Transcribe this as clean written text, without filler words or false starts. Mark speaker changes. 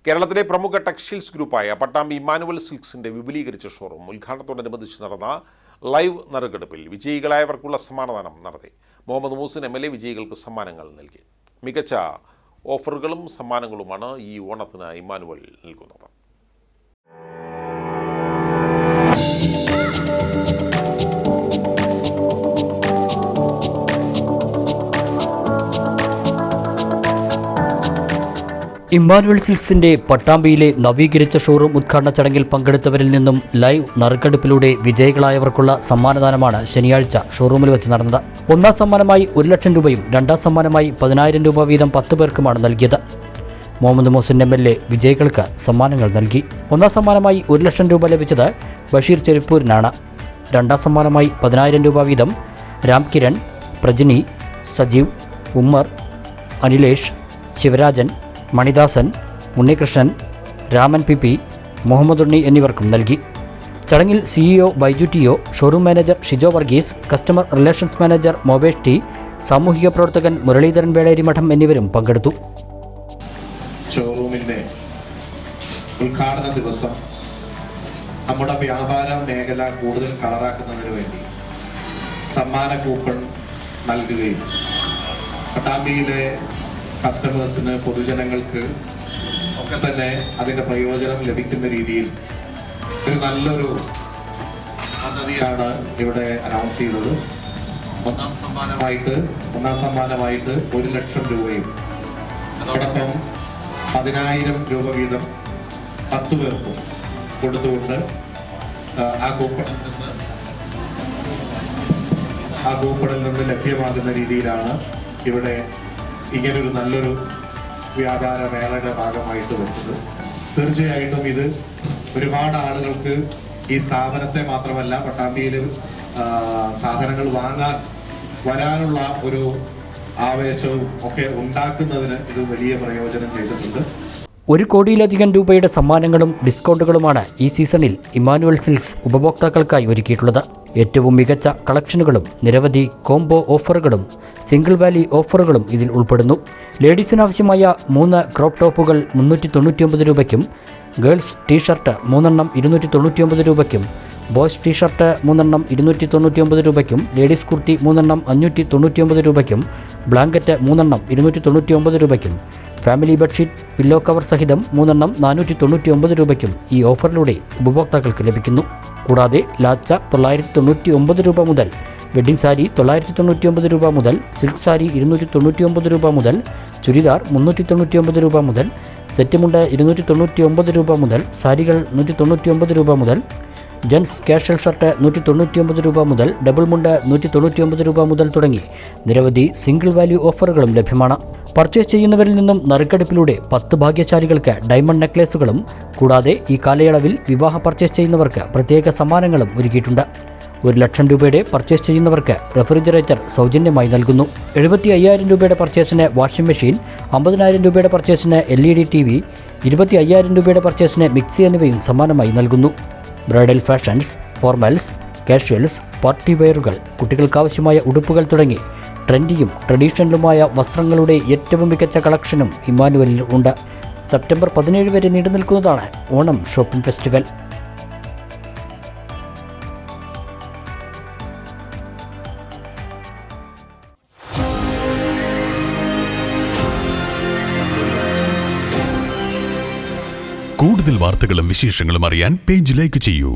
Speaker 1: കേരളത്തിലെ പ്രമുഖ textiles ഗ്രൂപ്പായ Pattambi Emmanuel സിൽക്സിന്റെ വിപുലീകരിച്ച ഷോറൂം ഉദ്ഘാടനത്തോടനുബന്ധിച്ച് നടന്ന ലൈവ് നറുക്കെടുപ്പിൽ വിജയികളായവർക്കുള്ള സമ്മാനദാനം നടത്തി. മുഹമ്മദ് മൂസിൻ MLA വിജയികൾക്ക് സമ്മാനങ്ങൾ നൽകി. മികച്ച ഓഫറുകളും സമ്മാനങ്ങളുമാണ് ഈ ഓണത്തിന് ഇമ്മാനുവൽ നൽകുന്നത്.
Speaker 2: ഇമ്മാനുവൽ സിൽക്സിന്റെ പട്ടാമ്പിയിലെ നവീകരിച്ച ഷോറൂം ഉദ്ഘാടന ചടങ്ങിൽ പങ്കെടുത്തവരിൽ നിന്നും ലൈവ് നറുക്കെടുപ്പിലൂടെ വിജയികളായവർക്കുള്ള സമ്മാനദാനമാണ് ശനിയാഴ്ച ഷോറൂമിൽ വെച്ച് നടന്നത്. ഒന്നാം സമ്മാനമായി 1 ലക്ഷം രൂപയും രണ്ടാം സമ്മാനമായി 10,000 രൂപ വീതം 10 പേർക്കുമാണ് നൽകിയത്. മുഹമ്മദ് മൂസിൻ MLA വിജയികൾക്ക് സമ്മാനങ്ങൾ നൽകി. ഒന്നാം സമ്മാനമായി 1 ലക്ഷം രൂപ ലഭിച്ചത് ബഷീർ ചെരുപ്പൂരിനാണ്. രണ്ടാം സമ്മാനമായി 10,000 രൂപ വീതം രാംകിരൺ, പ്രജിനി, സജീവ്, ഉമ്മർ, അനിലേഷ്, ശിവരാജൻ, മണിദാസൻ, ഉണ്ണികൃഷ്ണൻ, രാമൻ PP, മുഹമ്മദ് ഉണ്ണി എന്നിവർക്കും നൽകി. ചടങ്ങിൽ CEO Baiju TO, showroom manager Shijo Varghese, customer relations manager Mobesh T, സാമൂഹിക പ്രവർത്തകൻ മുരളീധരൻ വേളേരി മഠം എന്നിവരും പങ്കെടുത്തു.
Speaker 3: ഷോറൂമിന്റെ ഉദ്ഘാടന ദിവസം നമ്മുടെ വ്യാപാര മേഖല കൂടുതൽ കളറാക്കുന്നതിന് വേണ്ടി സമ്മാന കൂപ്പൺ നൽകുകയും പട്ടാമ്പിയിലെ കസ്റ്റമേഴ്സിന്, പൊതുജനങ്ങൾക്ക് ഒക്കെ തന്നെ അതിൻ്റെ പ്രയോജനം ലഭിക്കുന്ന രീതിയിൽ ഒരു നല്ലൊരു പദ്ധതിയാണ് ഇവിടെ അനൗൺസ് ചെയ്തത്. ഒന്നാം സമ്മാനമായിട്ട് 1 ലക്ഷം രൂപയും അതോടൊപ്പം 10,000 രൂപ വീതം 10 പേർക്കും കൊടുത്തുകൊണ്ട് ആ കൂപ്പണിൽ നിന്ന് ലഭ്യമാകുന്ന രീതിയിലാണ് ഇവിടെ ഇങ്ങനൊരു നല്ലൊരു വ്യാപാര മേളയുടെ ഭാഗമായിട്ട് വെച്ചത്. തീർച്ചയായിട്ടും ഇത് ഒരുപാട് ആളുകൾക്ക് ഈ സ്ഥാപനത്തെ മാത്രമല്ല പട്ടാമ്പിയിൽ സാധനങ്ങൾ വാങ്ങാൻ വരാനുള്ള ഒരു ആവേശവും ഒക്കെ ഉണ്ടാക്കുന്നതിന് ഇത് വലിയ പ്രയോജനം ചെയ്തിട്ടുണ്ട്.
Speaker 2: 1 കോടിയിലധികം രൂപയുടെ സമ്മാനങ്ങളും ഡിസ്കൗണ്ടുകളുമാണ് ഈ സീസണിൽ ഇമ്മാനുവൽ സിൽക്സ് ഉപഭോക്താക്കൾക്കായി ഒരുക്കിയിട്ടുള്ളത്. ഏറ്റവും മികച്ച കളക്ഷനുകളും നിരവധി കോംബോ ഓഫറുകളും സിംഗിൾ വാലി ഓഫറുകളും ഇതിൽ ഉൾപ്പെടുന്നു. ലേഡീസിനാവശ്യമായ 3 ക്രോപ്പ് ടോപ്പുകൾ 399 രൂപയ്ക്കും, ഗേൾസ് ടീഷർട്ട് 3 എണ്ണം 299 രൂപയ്ക്കും, ബോയ്സ് ടീഷർട്ട് 3 എണ്ണം 299 രൂപയ്ക്കും, ലേഡീസ് കുർത്തി 3 എണ്ണം 599 രൂപയ്ക്കും, ബ്ലാങ്കറ്റ് 3 എണ്ണം 299 രൂപയ്ക്കും, ഫാമിലി ബെഡ്ഷീറ്റ് പില്ലോ കവർ സഹിതം 3 എണ്ണം 499 രൂപയ്ക്കും ഈ ഓഫറിലൂടെ ഉപഭോക്താക്കൾക്ക് ലഭിക്കുന്നു. കൂടാതെ ലാച്ച 999 രൂപ മുതൽ, വെഡ്ഡിംഗ് സാരി 999 രൂപ മുതൽ, സിൽക്ക് സാരി 299 രൂപ മുതൽ, ചുരിദാർ 399 രൂപ മുതൽ, സെറ്റ് മുണ്ട് 299 രൂപ മുതൽ, സാരികൾ 199 രൂപ മുതൽ, ജെൻസ് കാഷ്വൽ ഷർട്ട് 199 രൂപ മുതൽ, ഡബിൾ മുണ്ട് 199 രൂപ മുതൽ തുടങ്ങി നിരവധി സിംഗിൾ വാല്യൂ ഓഫറുകളും ലഭ്യമാണ്. പർച്ചേസ് ചെയ്യുന്നവരിൽ നിന്നും നറുക്കെടുപ്പിലൂടെ 10 ഭാഗ്യശാലികൾക്ക് ഡയമണ്ട് നെക്ലേസുകളും കൂടാതെ ഈ കാലയളവിൽ വിവാഹ പർച്ചേസ് ചെയ്യുന്നവർക്ക് പ്രത്യേക സമ്മാനങ്ങളും ഒരുക്കിയിട്ടുണ്ട്. 1 ലക്ഷം രൂപയുടെ പർച്ചേസ് ചെയ്യുന്നവർക്ക് റെഫ്രിജറേറ്റർ സൗജന്യമായി നൽകുന്നു. 75,000 രൂപയുടെ പർച്ചേസിന് വാഷിംഗ് മെഷീൻ, 50,000 രൂപയുടെ പർച്ചേസിന് LED TV, 25,000 രൂപയുടെ പർച്ചേസിന് മിക്സി എന്നിവയും സമ്മാനമായി നൽകുന്നു. Bridal fashions, formals, casuals, party വെയറുകൾ, കുട്ടികൾക്കാവശ്യമായ ഉടുപ്പുകൾ തുടങ്ങി ട്രെൻഡിയും ട്രഡീഷണലുമായ വസ്ത്രങ്ങളുടെ ഏറ്റവും മികച്ച കളക്ഷനും ഇമ്മാനുവലിൽ ഉണ്ട്. സെപ്റ്റംബർ 17 വരെ നീണ്ടു നിൽക്കുന്നതാണ് ഓണം ഷോപ്പിംഗ് ഫെസ്റ്റിവൽ.
Speaker 4: കൂടുതൽ വാർത്തകളും വിശേഷങ്ങളും അറിയാൻ പേജ് ലൈക്ക് ചെയ്യൂ.